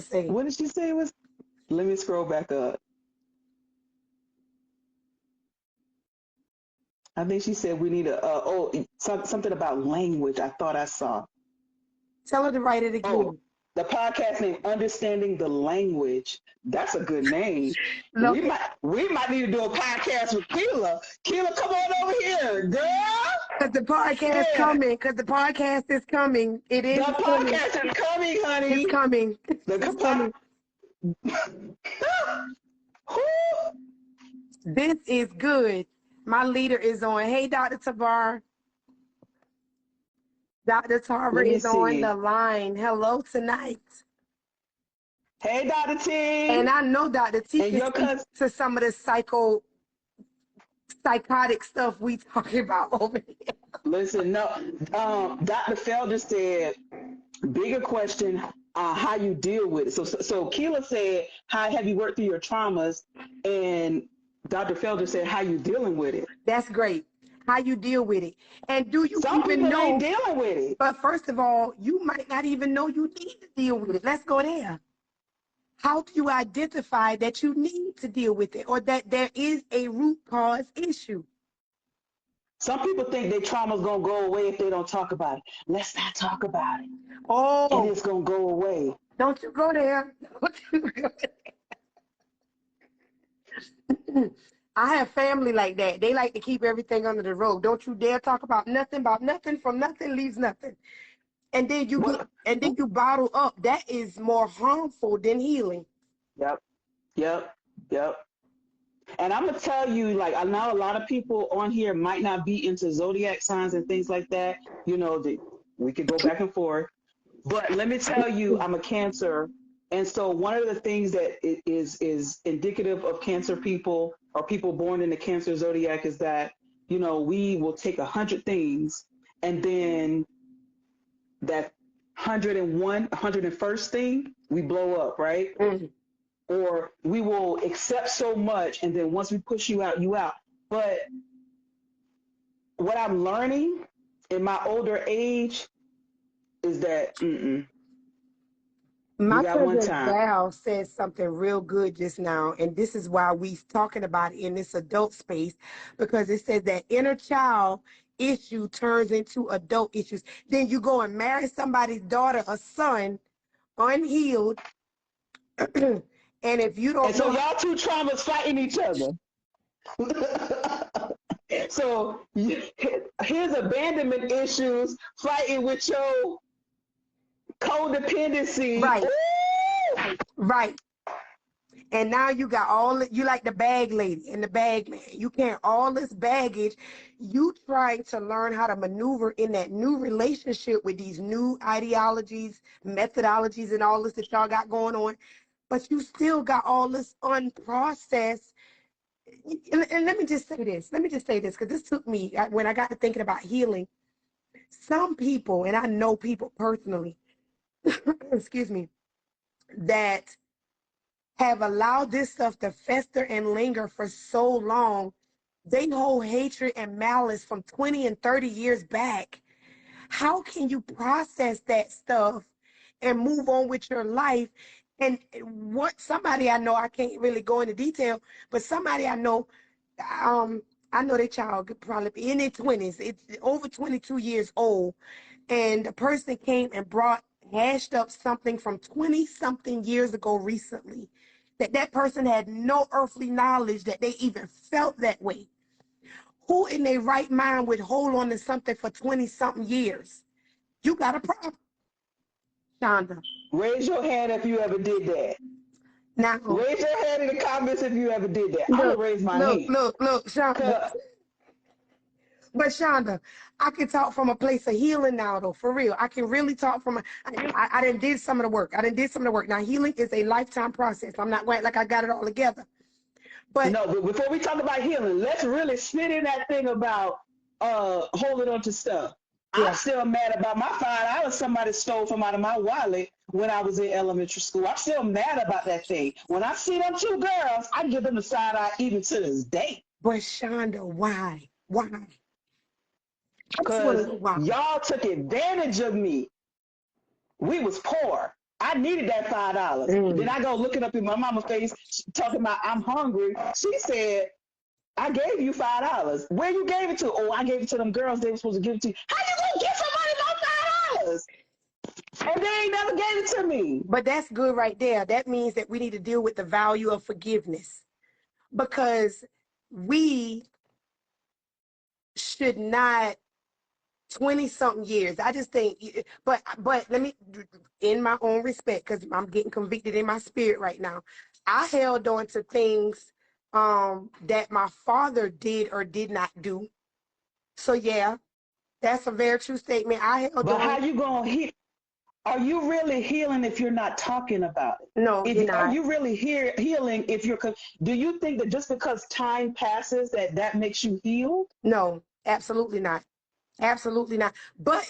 say? What did she say was? Let me scroll back up. I think she said we need something about language. I thought I saw. Tell her to write it Oh, again. the podcast name Understanding the Language. That's a good name. No, We might need to do a podcast with Keela. Keela, come on over here, girl. because the podcast Yeah, coming. Because the podcast is coming. It the is coming. podcast is coming, honey. It's coming. The It's coming. This is good. My leader is on. Hey, Dr. Tabar. Dr. Tarver Let me is on the see. line. Hello tonight. Hey, Dr. And T. I know Dr. T And can your speak cousin. to some of the psychotic stuff we talking about over here. Listen, no. Dr. Felder said, bigger question, how you deal with it. So Keela said, how have you worked through your traumas? And Dr. Felder said, how you dealing with it? That's great. How you deal with it. And do you Some even people know? ain't dealing with it. But first of all, you might not even know you need to deal with it. Let's go there. How do you identify that you need to deal with it or that there is a root cause issue? Some people think their trauma's going to go away if they don't talk about it. Let's not talk about it. And Oh, it's going to go away. don't you go there. Don't you go there. I have family like that. They like to keep everything under the rug. Don't you dare talk about nothing from nothing leaves nothing. And then you What? bottle up. That is more harmful than healing. Yep. And I'm going to tell you, like, I know a lot of people on here might not be into zodiac signs and things like that. You know, we could go back and forth. But let me tell you, I'm a Cancer. And so one of the things that is indicative of Cancer people or people born in the Cancer zodiac is that, you know, we will take 100 things and then that 101st thing, we blow up, right? Mm-hmm. Or we will accept so much and then once we push you out, you out. But what I'm learning in my older age is that My you got one cousin time. Val said something real good just now, and this is why we talking about it in this adult space, because it says that inner child issue turns into adult issues. Then you go and marry somebody's daughter or son, unhealed, and if you don't And so know, y'all two traumas fighting each other. So here's abandonment issues fighting with your codependency. right, Ooh! right. And now you got you like the bag lady and the bag man. You carry all this baggage. You trying to learn how to maneuver in that new relationship with these new ideologies, methodologies, and all this that y'all got going on. But you still got all this unprocessed. And let me just say this. Because this took me, when I got to thinking about healing, some people, and I know people personally, excuse me, that have allowed this stuff to fester and linger for so long. They hold hatred and malice from 20 and 30 years back. How can you process that stuff and move on with your life? And what somebody I know, I can't really go into detail, but somebody I know their child could probably be in their 20s. It's over 22 years old. And the person came and hashed up something from 20 something years ago recently, that person had no earthly knowledge that they even felt that way. Who in their right mind would hold on to something for 20 something years? You got a problem, Shonda. Raise your hand if you ever did that. Now, Raise your hand in the comments if you ever did that. I'm going to raise my hand. Look, Shonda. But Shonda, I can talk from a place of healing now, though, for real. I can really talk from I done did some of the work. Now, healing is a lifetime process. I'm not going like I got it all together. But no, but before we talk about healing, let's really sit in that thing about holding on to stuff. Yeah. I'm still mad about my $5 somebody stole from out of my wallet when I was in elementary school. I'm still mad about that thing. When I see them two girls, I give them the side eye even to this day. But Shonda, why? Because y'all took advantage of me. We was poor. I needed that $5. Then Mm. I go looking up in my mama's face, talking about I'm hungry. She said, I gave you $5. Where you gave it to? Oh, I gave it to them girls. They were supposed to give it to you. How you gonna give somebody no $5? And they ain't never gave it to me. But that's good right there. That means that we need to deal with the value of forgiveness, because we should not 20 something years. I just think, but let me, in my own respect, because I'm getting convicted in my spirit right now. I held on to things that my father did or did not do. So yeah, that's a very true statement. I held But how on. you gonna heal? Are you really healing if you're not talking about it? No, you're Are not. you really healing if you're? Do you think that just because time passes that makes you healed? No, absolutely not. Absolutely not. But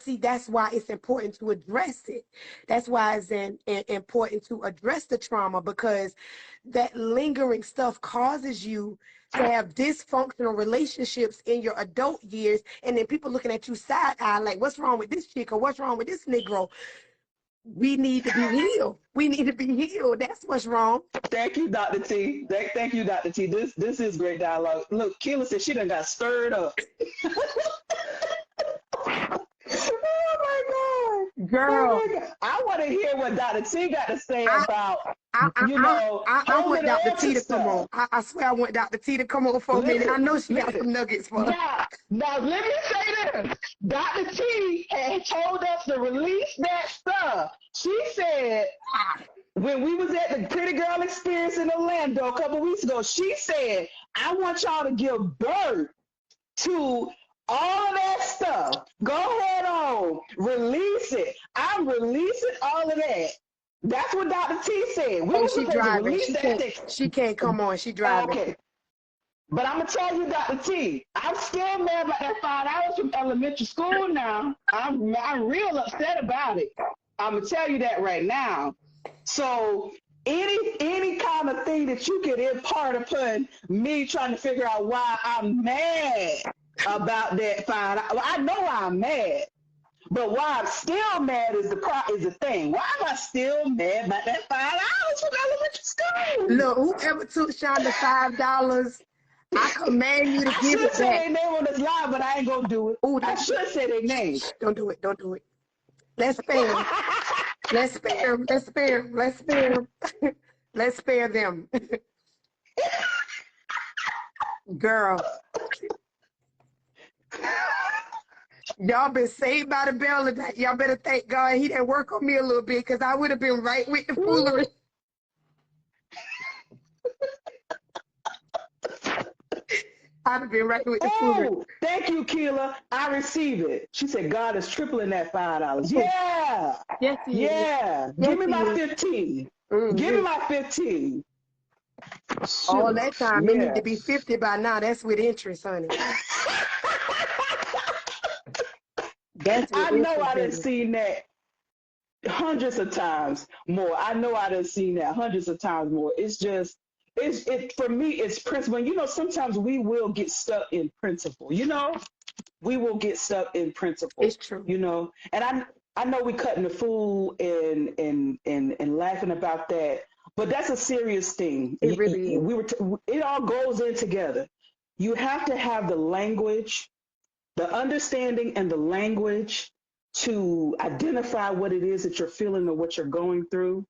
see, that's why it's important to address it. That's why it's important to address the trauma, because that lingering stuff causes you to have dysfunctional relationships in your adult years. And then people looking at you side eye, like, what's wrong with this chick or what's wrong with this Negro? We need to be healed. We need to be healed. That's what's wrong. Thank you, Dr. T. Thank you, Dr. T. This is great dialogue. Look, Keela said she done got stirred up. Oh my God. Girl, Oh my God. I want to hear what Dr. T got to say I about, I, I, I, I want holding Dr. on T to to come on. stuff. I swear I want Dr. T to come on for a minute. Listen, I know she got listen. some nuggets for us. Now, let me say this. Dr. T had told us to release that stuff. She said, when we was at the Pretty Girl Experience in Orlando a couple weeks ago, she said, I want y'all to give birth to all of that stuff. Go ahead on, release it. I'm releasing all of that. That's what Dr. T said. We Oh, were she supposed to driving. release that thing. She can't come on. She driving. Okay. But I'm gonna tell you, Dr. T, I'm still mad about that $5 from elementary school now. I'm real upset about it. I'm gonna tell you that right now. So any kind of thing that you could impart upon me trying to figure out why I'm mad about that $5, I know I'm mad. But why I'm still mad is the thing. Why am I still mad about that $5 from elementary school? Look, whoever took Shonda $5, I command you to I give should it say back. their name on this live, but I ain't gonna do it. Oh, I should say their name. don't do it. Don't do it. Let's spare them. Let's spare them. Let's spare them. Let's spare them. Let's spare them. Girl, y'all been saved by the bell tonight. Y'all better thank God he didn't work on me a little bit, because I would have been right with the foolery. I'd have been right with the foolery. Oh, thank you, Keela. I receive it. She said, God is tripling that $5. Yeah. Yes, he is. Yeah. Yes, Give me he my is. 15. Give me Mm-hmm. my 15. All Shoot. that time, it need Yeah. to be 50 by now. That's with interest, honey. That's with I know interest, I done baby. seen that hundreds of times more. I know I done seen that hundreds of times more. It's just, it for me, it's principle. And sometimes we will get stuck in principle. We will get stuck in principle. It's true. And I know we cutting the fool and laughing about that, but that's a serious thing. It really is. It all goes in together. You have to have the language, the understanding and the language to identify what it is that you're feeling or what you're going through.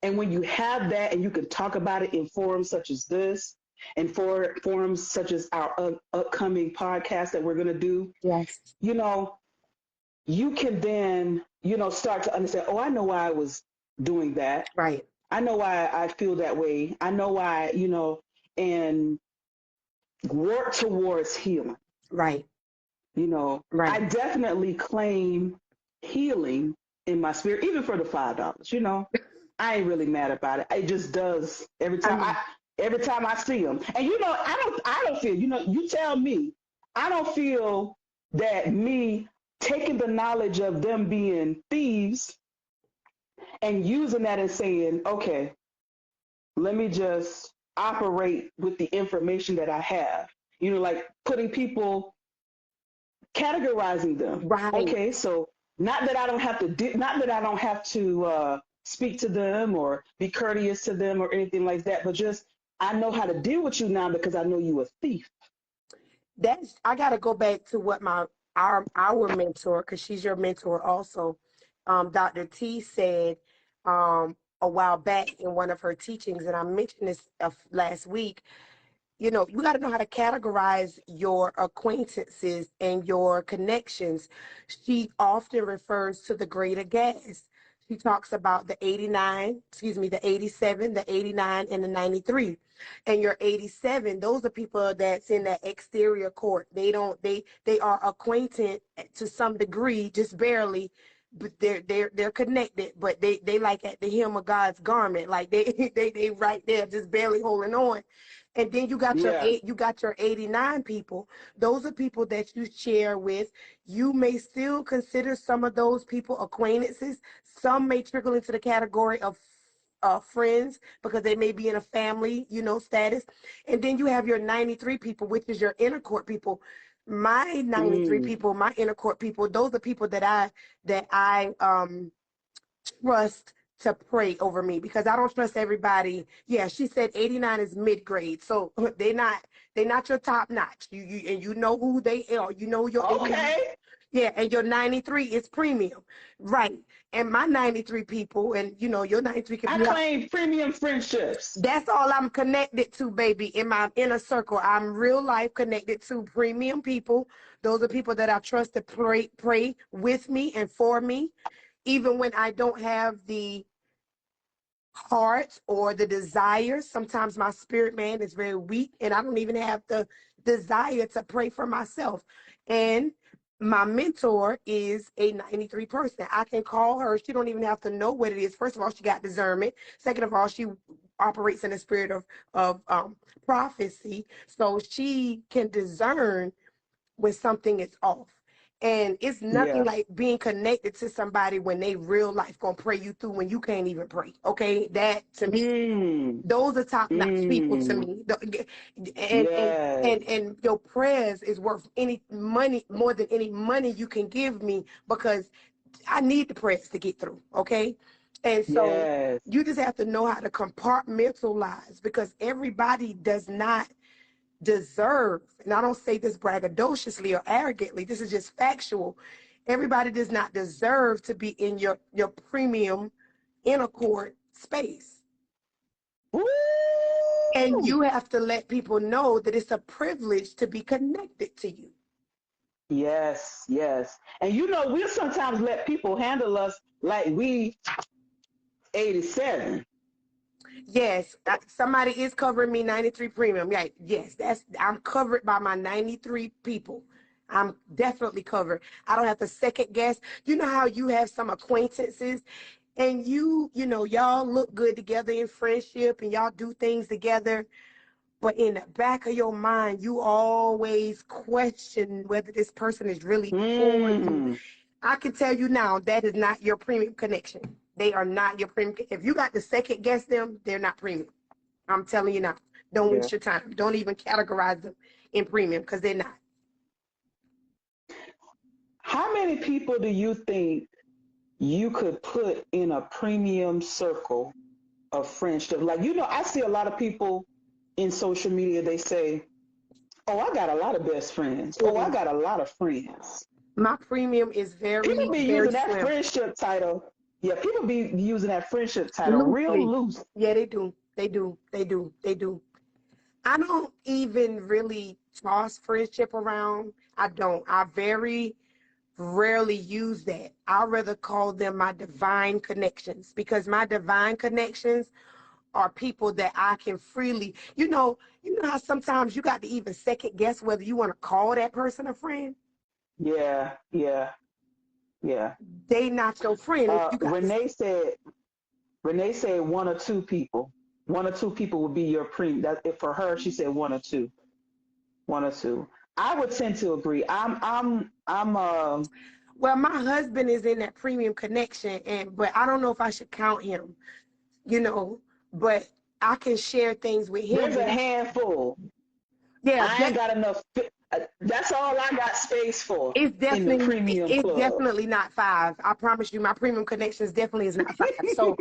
And when you have that and you can talk about it in forums such as this, and for forums such as our upcoming podcast that we're going to do, Yes. You can then, start to understand, oh, I know why I was doing that. Right. I know why I feel that way. I know why, and work towards healing. Right. I Right. definitely claim healing in my spirit, even for the $5. I ain't really mad about it. It just does every time I see them. And I don't feel. You tell me. I don't feel that me taking the knowledge of them being thieves and using that and saying, okay, let me just operate with the information that I have. Like putting people, categorizing them. Right. Okay, so Not that I don't have to do, not that I don't have to speak to them or be courteous to them or anything like that, but just I know how to deal with you now because I know you a thief. That's I gotta go back to what our mentor, because she's your mentor also, Dr. T said a while back in one of her teachings, and I mentioned this last week. You know, you got to know how to categorize your acquaintances and your connections. She often refers to the greater gas. She talks about the 89, excuse me, the 87, the 89, and the 93. And your 87, those are people that's in that exterior court. They are acquainted to some degree, just barely, but they're connected, but they like at the hem of God's garment, like they right there, just barely holding on. And then Yeah. you got your 89 people. Those are people that you share with. You may still consider some of those people acquaintances. Some may trickle into the category of friends because they may be in a family, status. And then you have your 93 people, which is your inner court people. My 93 Mm. people, my inner court people, those are people that I trust to pray over me, because I don't trust everybody. Yeah, she said 89 is mid grade, so they're not your top notch. You know who they are. You know your 89. Okay. Yeah, and your 93 is premium, right? And my 93 people, and your 93 could I be. claim premium friendships. That's all I'm connected to, baby, in my inner circle. I'm real life connected to premium people. Those are people that I trust to pray with me and for me, even when I don't have the heart or the desire. Sometimes my spirit man is very weak and I don't even have the desire to pray for myself. And my mentor is a 93 person. I can call her. She don't even have to know what it is. First of all, she got discernment. Second of all, she operates in the spirit of prophecy. So she can discern when something is off. And it's nothing Yeah. like being connected to somebody when they real life gonna pray you through when you can't even pray. Okay, that to me, Mm. those are top notch people to Mm. me. And and Yes. and your prayers is worth any money, more than any money you can give me, because I need the prayers to get through. Okay, and so Yes. you just have to know how to compartmentalize, because everybody does not deserve, and I don't say this braggadociously or arrogantly, this is just factual. Everybody does not deserve to be in your premium inner court space. And Woo! you have to let people know that it's a privilege to be connected to you. Yes, yes. And we'll sometimes let people handle us like we 87. Yes, somebody is covering me 93 premium. Yeah, yes, I'm covered by my 93 people. I'm definitely covered. I don't have to second guess. You know how you have some acquaintances and y'all look good together in friendship and y'all do things together, but in the back of your mind, you always question whether this person is really for you. Mm. I can tell you now, that is not your premium connection. They are not your premium. If you got to second guess them, they're not premium. I'm telling you now. Don't Yeah. waste your time. Don't even categorize them in premium, because they're not. How many people do you think you could put in a premium circle of friendship? Like, I see a lot of people in social media, they say, "Oh, I got a lot of best friends. Oh, I Mm-mm. got a lot of friends." My premium is People very, be very using that slim. friendship title. Yeah, people be using that friendship title real Loosely. loose. Yeah, they do. They do. They do. They do. I don't even really toss friendship around. I don't. I very rarely use that. I rather call them my divine connections, because my divine connections are people that I can freely, how sometimes you got to even second guess whether you want to call that person a friend. Yeah, yeah, yeah. They not your friend if Uh, you got to. Renee said Renee said one or two people. One or two people would be your pre. That for her, she said one or two. One or two. I would tend to agree. I'm. Well, my husband is in that premium connection, but I don't know if I should count him, you know, but I can share things with him. There's a handful. Yeah, I ain't got enough. That's all I got space for in the premium It's club. definitely not 5. I promise you, my premium connections definitely is not 5. So